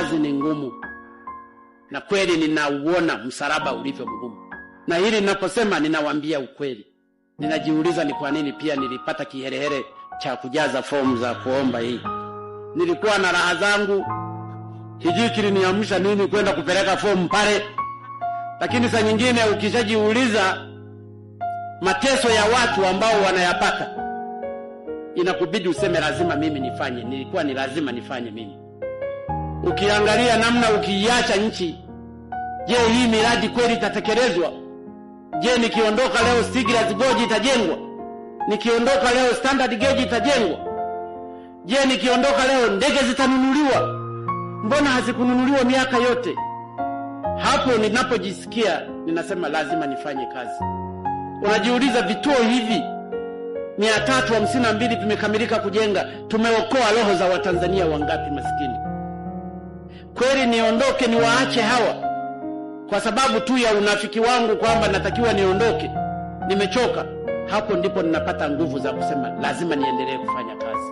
kazi ni ngumu. Na kweli ninauona msalaba ulivyo mgumu. Na hili ninaposema ninawaambia ukweli. Ninajiuliza ni kwa nini pia nilipata kiherehere cha kujaza fomu za kuomba hii. Nilikuwa na raha zangu, hiji kiliniamsha nini kwenda kupeleka fomu pale. Lakini saa nyingine ukishajiuliza mateso ya watu ambao wanayapata, inakubidi useme lazima mimi nifanye. Nilikuwa ni lazima nifanye mimi. Ukiangalia namna ukiacha nchi, je, hii miradi kweli itatekelezwa? Je, nikiondoka leo Stiegler's Gorge itajengwa? Nikiondoka leo Standard Gauge itajengwa? Je, nikiondoka leo ndege zitanunuliwa? Mbona hazikununuliwa miaka yote? Hapo ninapojisikia ninasema lazima nifanye kazi. Unajiuliza vituo hivi 352 tumekamilika kujenga, tumeokoa roho za Watanzania wangapi maskini? Kweli niondoke niwaache hawa kwa sababu tu ya unafiki wangu kwamba natakiwa niondoke, nimechoka? Hapo ndipo ninapata nguvu za kusema lazima niendelee kufanya kazi.